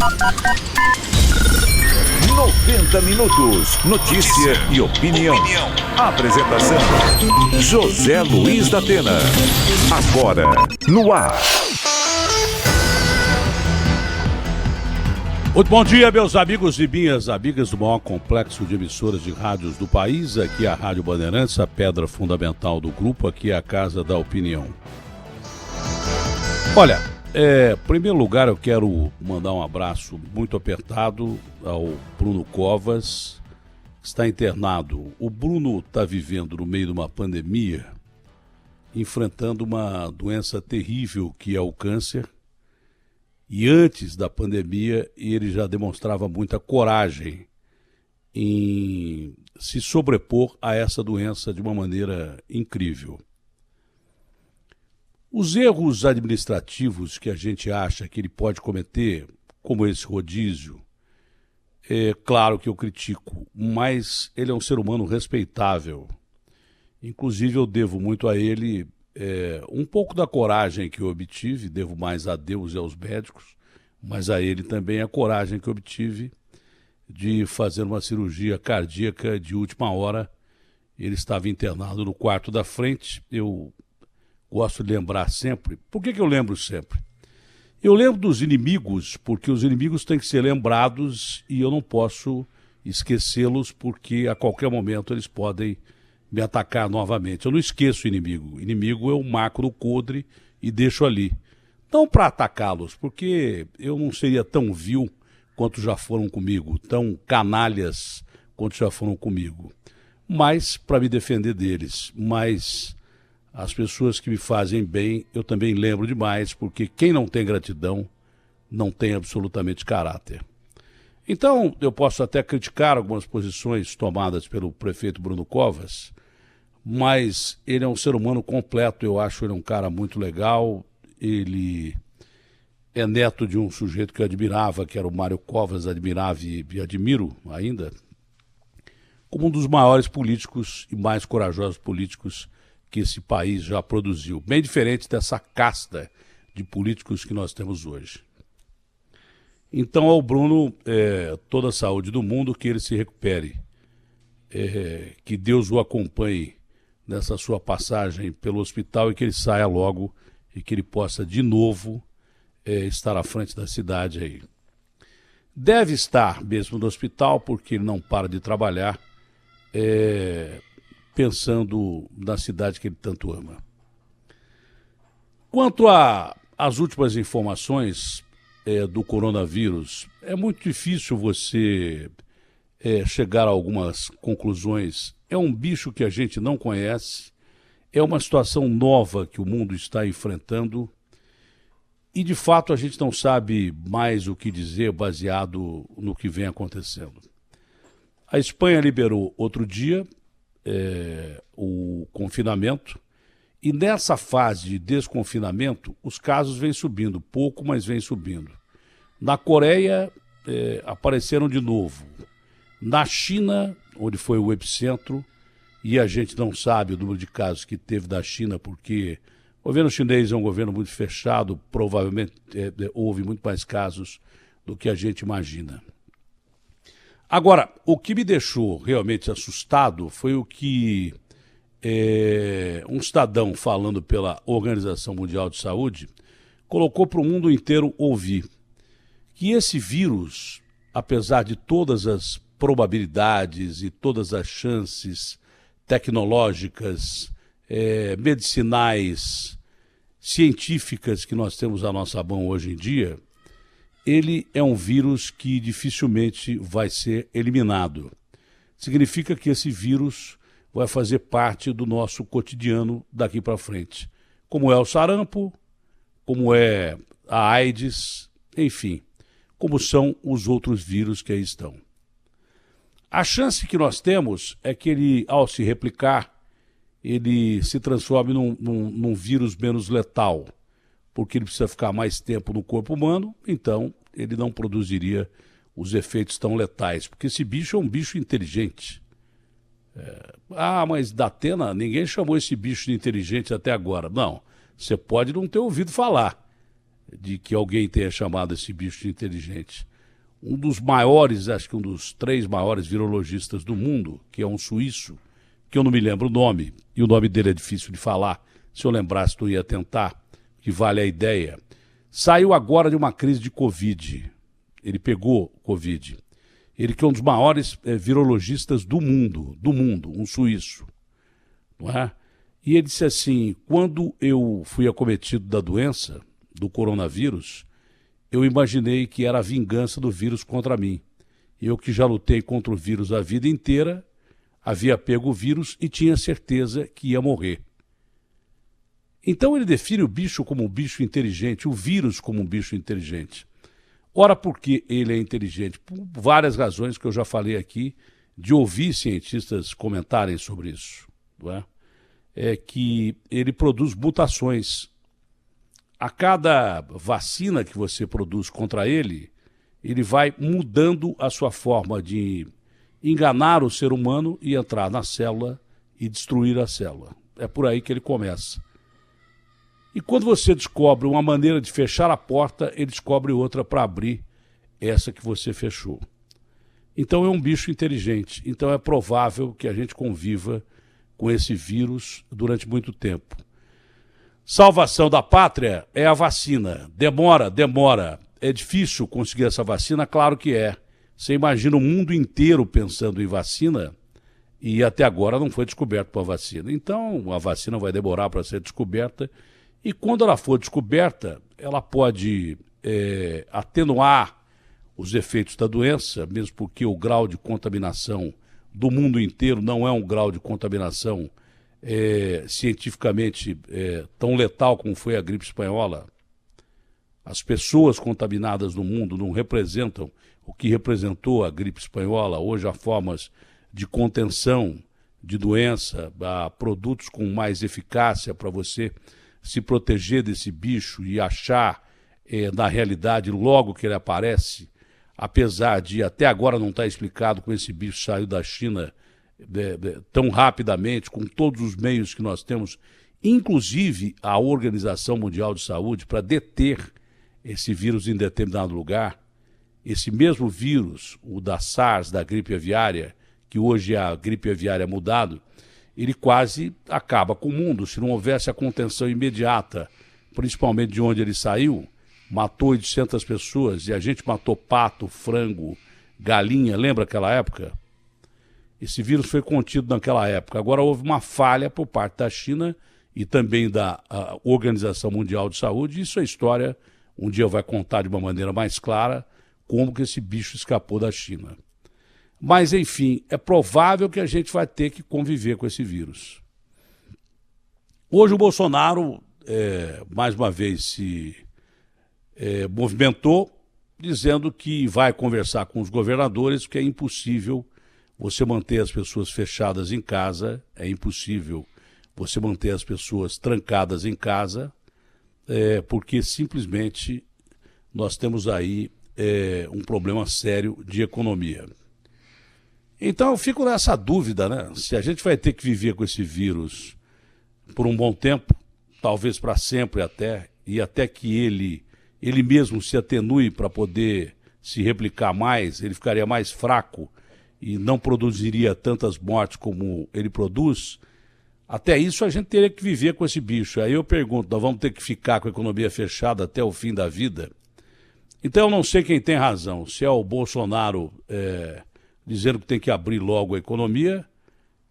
90 minutos. Notícia e opinião. Apresentação: José Luiz da Atena. Agora, no ar. Muito bom dia, meus amigos e minhas amigas do maior complexo de emissoras de rádios do país. Aqui é a Rádio Bandeirantes, a pedra fundamental do grupo. Aqui é a Casa da Opinião. Olha, em primeiro lugar eu quero mandar um abraço muito apertado ao Bruno Covas, que está internado. O Bruno está vivendo no meio de uma pandemia, enfrentando uma doença terrível que é o câncer. E antes da pandemia, ele já demonstrava muita coragem em se sobrepor a essa doença de uma maneira incrível. Os erros administrativos que a gente acha que ele pode cometer, como esse rodízio, é claro que eu critico, mas ele é um ser humano respeitável. Inclusive, eu devo muito a ele um pouco da coragem que eu obtive, devo mais a Deus e aos médicos, mas a ele também a coragem que eu obtive de fazer uma cirurgia cardíaca de última hora. Ele estava internado no quarto da frente. Eu gosto de lembrar sempre. Por que eu lembro sempre? Eu lembro dos inimigos, porque os inimigos têm que ser lembrados e eu não posso esquecê-los, porque a qualquer momento eles podem me atacar novamente. Eu não esqueço o inimigo. O inimigo eu marco no coldre e deixo ali. Não para atacá-los, porque eu não seria tão vil quanto já foram comigo, tão canalhas quanto já foram comigo, mas para me defender deles. Mas as pessoas que me fazem bem, eu também lembro demais, porque quem não tem gratidão não tem absolutamente caráter. Então, eu posso até criticar algumas posições tomadas pelo prefeito Bruno Covas, mas ele é um ser humano completo. Eu acho ele um cara muito legal. Ele é neto de um sujeito que eu admirava, que era o Mário Covas, admirava e admiro ainda, como um dos maiores políticos e mais corajosos políticos que esse país já produziu. Bem diferente dessa casta de políticos que nós temos hoje. Então, ao Bruno, toda a saúde do mundo, que ele se recupere, que Deus o acompanhe nessa sua passagem pelo hospital e que ele saia logo e que ele possa de novo estar à frente da cidade aí. Deve estar mesmo no hospital, porque ele não para de trabalhar, pensando na cidade que ele tanto ama. Quanto às últimas informações do coronavírus, é muito difícil você chegar a algumas conclusões. É um bicho que a gente não conhece, é uma situação nova que o mundo está enfrentando e, de fato, a gente não sabe mais o que dizer baseado no que vem acontecendo. A Espanha liberou outro dia o confinamento e, nessa fase de desconfinamento, os casos vêm subindo, pouco, mas vêm subindo. Na Coreia, apareceram de novo. Na China, onde foi o epicentro, e a gente não sabe o número de casos que teve da China, porque o governo chinês é um governo muito fechado, provavelmente houve muito mais casos do que a gente imagina. Agora, o que me deixou realmente assustado foi o que um cidadão falando pela Organização Mundial de Saúde colocou para o mundo inteiro ouvir, que esse vírus, apesar de todas as probabilidades e todas as chances tecnológicas, medicinais, científicas que nós temos à nossa mão hoje em dia, ele é um vírus que dificilmente vai ser eliminado. Significa que esse vírus vai fazer parte do nosso cotidiano daqui para frente, como é o sarampo, como é a AIDS, enfim, como são os outros vírus que aí estão. A chance que nós temos é que ele, ao se replicar, ele se transforme num vírus menos letal, porque ele precisa ficar mais tempo no corpo humano, então ele não produziria os efeitos tão letais, porque esse bicho é um bicho inteligente. Mas da Atena, ninguém chamou esse bicho de inteligente até agora. Não, você pode não ter ouvido falar de que alguém tenha chamado esse bicho de inteligente. um dos maiores, acho que um dos 3 maiores virologistas do mundo, que é um suíço, que eu não me lembro o nome, e o nome dele é difícil de falar, se eu lembrasse tu ia tentar, que vale a ideia, saiu agora de uma crise de Covid. Ele pegou Covid. Ele que é um dos maiores virologistas do mundo, um suíço, não é? E ele disse assim, quando eu fui acometido da doença, do coronavírus, eu imaginei que era a vingança do vírus contra mim. Eu que já lutei contra o vírus a vida inteira, havia pego o vírus e tinha certeza que ia morrer. Então ele define o bicho como um bicho inteligente, o vírus como um bicho inteligente. Ora, por que ele é inteligente? Por várias razões que eu já falei aqui, de ouvir cientistas comentarem sobre isso. Não é? É que ele produz mutações. A cada vacina que você produz contra ele, ele vai mudando a sua forma de enganar o ser humano e entrar na célula e destruir a célula. É por aí que ele começa. E quando você descobre uma maneira de fechar a porta, ele descobre outra para abrir essa que você fechou. Então é um bicho inteligente. Então é provável que a gente conviva com esse vírus durante muito tempo. Salvação da pátria é a vacina. Demora. É difícil conseguir essa vacina? Claro que é. Você imagina o mundo inteiro pensando em vacina e até agora não foi descoberto uma vacina. Então a vacina vai demorar para ser descoberta e quando ela for descoberta, ela pode atenuar os efeitos da doença, mesmo porque o grau de contaminação do mundo inteiro não é um grau de contaminação cientificamente tão letal como foi a gripe espanhola. As pessoas contaminadas no mundo não representam o que representou a gripe espanhola. Hoje há formas de contenção de doença, há produtos com mais eficácia para você se proteger desse bicho e achar, na realidade, logo que ele aparece, apesar de até agora não estar explicado como esse bicho saiu da China tão rapidamente, com todos os meios que nós temos, inclusive a Organização Mundial de Saúde, para deter esse vírus em determinado lugar. Esse mesmo vírus, o da SARS, da gripe aviária, que hoje é a gripe aviária mudado, ele quase acaba com o mundo. Se não houvesse a contenção imediata, principalmente de onde ele saiu, matou 800 pessoas, e a gente matou pato, frango, galinha, lembra aquela época? Esse vírus foi contido naquela época. Agora houve uma falha por parte da China e também da Organização Mundial de Saúde. Isso é história, um dia vai contar de uma maneira mais clara como que esse bicho escapou da China. Mas, enfim, é provável que a gente vai ter que conviver com esse vírus. Hoje o Bolsonaro, mais uma vez, se movimentou, dizendo que vai conversar com os governadores, porque é impossível você manter as pessoas fechadas em casa, é impossível você manter as pessoas trancadas em casa, porque simplesmente nós temos aí um problema sério de economia. Então eu fico nessa dúvida, né? Se a gente vai ter que viver com esse vírus por um bom tempo, talvez para sempre até, e até que ele mesmo se atenue para poder se replicar mais, ele ficaria mais fraco e não produziria tantas mortes como ele produz, até isso a gente teria que viver com esse bicho. Aí eu pergunto, nós vamos ter que ficar com a economia fechada até o fim da vida? Então eu não sei quem tem razão, se é o Bolsonaro dizendo que tem que abrir logo a economia,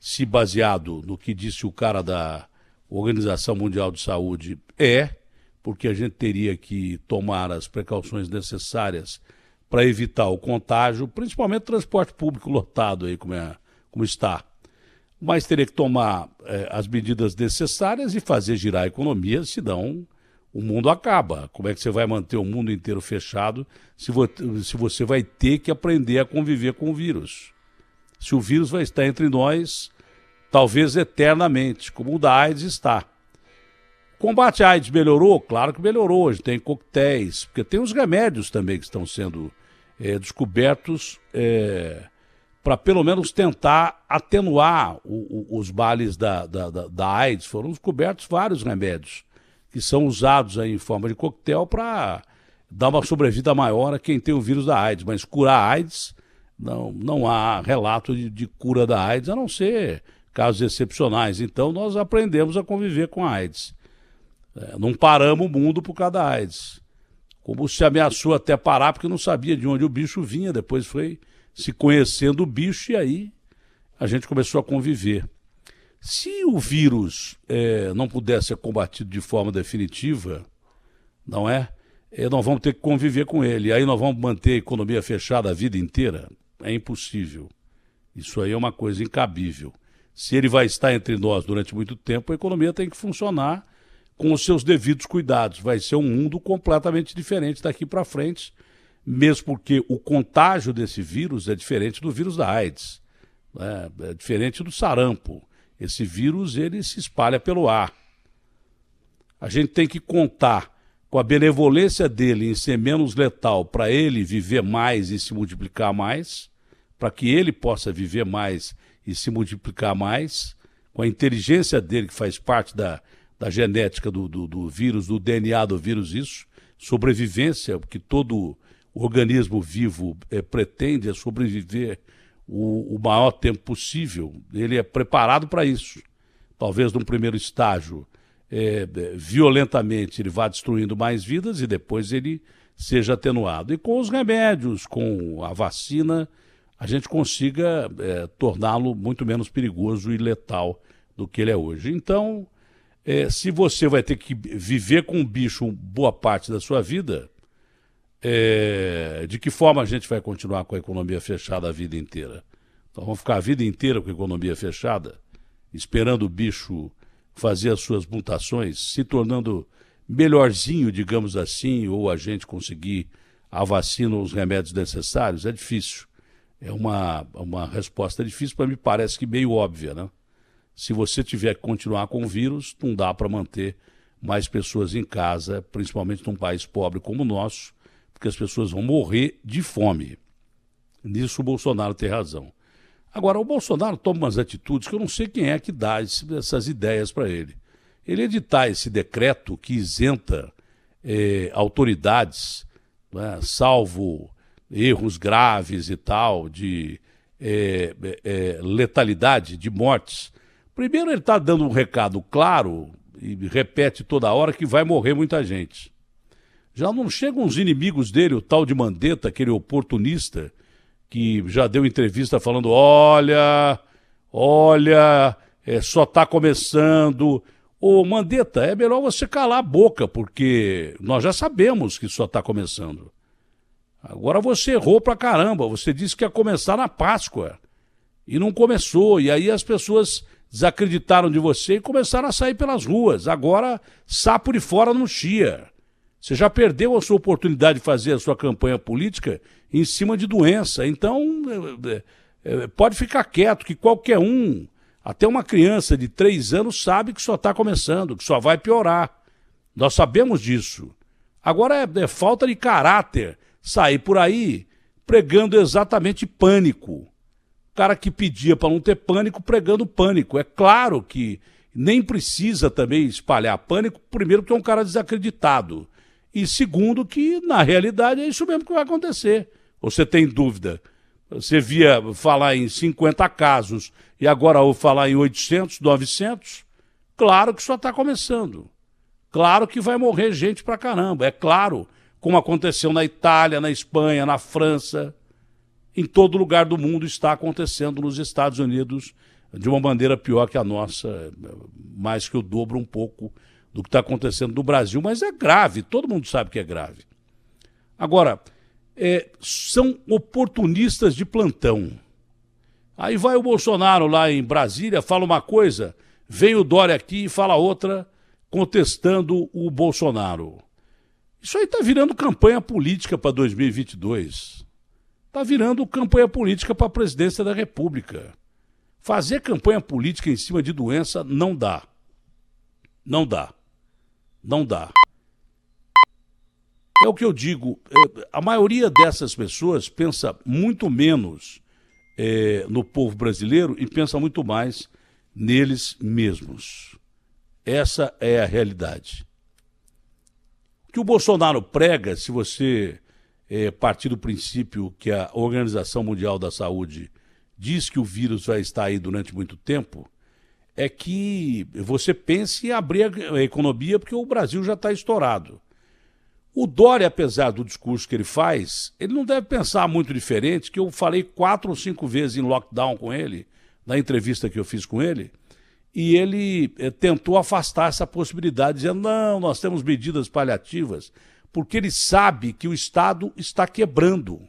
se baseado no que disse o cara da Organização Mundial de Saúde, porque a gente teria que tomar as precauções necessárias para evitar o contágio, principalmente transporte público lotado aí como está. Mas teria que tomar as medidas necessárias e fazer girar a economia, senão o mundo acaba. Como é que você vai manter o mundo inteiro fechado se você vai ter que aprender a conviver com o vírus? Se o vírus vai estar entre nós, talvez eternamente, como o da AIDS está. O combate à AIDS melhorou? Claro que melhorou. Hoje tem coquetéis, porque tem os remédios também que estão sendo descobertos para pelo menos tentar atenuar os males da AIDS. Foram descobertos vários remédios que são usados aí em forma de coquetel para dá uma sobrevida maior a quem tem o vírus da AIDS, mas curar a AIDS, não há relato de cura da AIDS, a não ser casos excepcionais. Então nós aprendemos a conviver com a AIDS. Não paramos o mundo por causa da AIDS. Como se ameaçou até parar, porque não sabia de onde o bicho vinha, depois foi se conhecendo o bicho e aí a gente começou a conviver. Se o vírus não puder ser combatido de forma definitiva, nós vamos ter que conviver com ele. Aí nós vamos manter a economia fechada a vida inteira? É impossível. Isso aí é uma coisa incabível. Se ele vai estar entre nós durante muito tempo, a economia tem que funcionar com os seus devidos cuidados. Vai ser um mundo completamente diferente daqui para frente, mesmo porque o contágio desse vírus é diferente do vírus da AIDS, é diferente do sarampo. Esse vírus ele se espalha pelo ar. A gente tem que contar com a benevolência dele em ser menos letal para ele viver mais e se multiplicar mais, para que ele possa viver mais e se multiplicar mais, com a inteligência dele que faz parte da genética do vírus, do DNA do vírus, isso, sobrevivência, porque todo organismo vivo pretende sobreviver o maior tempo possível. Ele é preparado para isso. Talvez num primeiro estágio, violentamente, ele vá destruindo mais vidas e depois ele seja atenuado. E com os remédios, com a vacina, a gente consiga torná-lo muito menos perigoso e letal do que ele é hoje. Então, se você vai ter que viver com um bicho boa parte da sua vida, de que forma a gente vai continuar com a economia fechada a vida inteira? Então vamos ficar a vida inteira com a economia fechada, esperando o bicho fazer as suas mutações, se tornando melhorzinho, digamos assim, ou a gente conseguir a vacina ou os remédios necessários? É difícil. É uma resposta difícil, mas me parece que meio óbvia, né? Se você tiver que continuar com o vírus, não dá para manter mais pessoas em casa, principalmente num país pobre como o nosso, porque as pessoas vão morrer de fome. Nisso o Bolsonaro tem razão. Agora, o Bolsonaro toma umas atitudes que eu não sei quem é que dá essas ideias para ele. Ele editar esse decreto que isenta autoridades, né, salvo erros graves e tal, de letalidade, de mortes. Primeiro, ele está dando um recado claro e repete toda hora que vai morrer muita gente. Já não chegam os inimigos dele, o tal de Mandetta, aquele oportunista, que já deu entrevista falando, olha, só está começando. Ô, Mandetta, é melhor você calar a boca, porque nós já sabemos que só está começando. Agora você errou pra caramba, você disse que ia começar na Páscoa, e não começou, e aí as pessoas desacreditaram de você e começaram a sair pelas ruas. Agora, sapo de fora não chia. Você já perdeu a sua oportunidade de fazer a sua campanha política em cima de doença. Então, pode ficar quieto, que qualquer um, até uma criança de 3 anos, sabe que só está começando, que só vai piorar. Nós sabemos disso. Agora é falta de caráter sair por aí pregando exatamente pânico. O cara que pedia para não ter pânico, pregando pânico. É claro que nem precisa também espalhar pânico, primeiro porque é um cara desacreditado. E segundo que, na realidade, é isso mesmo que vai acontecer. Você tem dúvida? Você via falar em 50 casos e agora ouve falar em 800, 900? Claro que só está começando. Claro que vai morrer gente pra caramba. É claro, como aconteceu na Itália, na Espanha, na França. Em todo lugar do mundo está acontecendo, nos Estados Unidos, de uma maneira pior que a nossa, mais que o dobro um pouco do que está acontecendo no Brasil, mas é grave, todo mundo sabe que é grave. Agora, são oportunistas de plantão. Aí vai o Bolsonaro lá em Brasília, fala uma coisa, vem o Dória aqui e fala outra, contestando o Bolsonaro. Isso aí está virando campanha política para 2022. Está virando campanha política para a presidência da República. Fazer campanha política em cima de doença não dá. Não dá. Não dá. É o que eu digo, a maioria dessas pessoas pensa muito menos no povo brasileiro e pensa muito mais neles mesmos. Essa é a realidade. O que o Bolsonaro prega, se você partir do princípio que a Organização Mundial da Saúde diz que o vírus vai estar aí durante muito tempo, é que você pense em abrir a economia porque o Brasil já está estourado. O Dória, apesar do discurso que ele faz, ele não deve pensar muito diferente, que eu falei 4 ou 5 vezes em lockdown com ele, na entrevista que eu fiz com ele, e ele tentou afastar essa possibilidade, dizendo, não, nós temos medidas paliativas, porque ele sabe que o Estado está quebrando.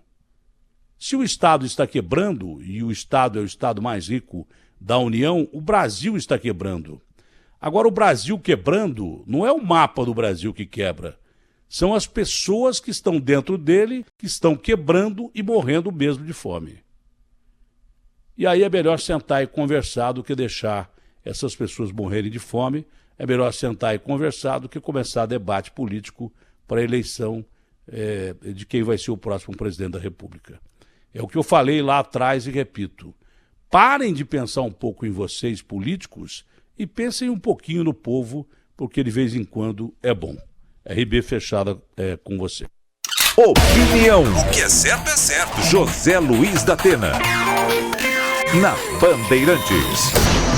Se o Estado está quebrando, e o Estado é o Estado mais rico da União, o Brasil está quebrando. Agora, o Brasil quebrando não é o mapa do Brasil que quebra, são as pessoas que estão dentro dele, que estão quebrando e morrendo mesmo de fome. E aí é melhor sentar e conversar do que deixar essas pessoas morrerem de fome, é melhor sentar e conversar do que começar debate político para a eleição de quem vai ser o próximo presidente da República. É o que eu falei lá atrás e repito. Parem de pensar um pouco em vocês, políticos, e pensem um pouquinho no povo, porque de vez em quando é bom. RB fechada com você. Opinião. O que é certo. José Luiz da Atena. Na Bandeirantes.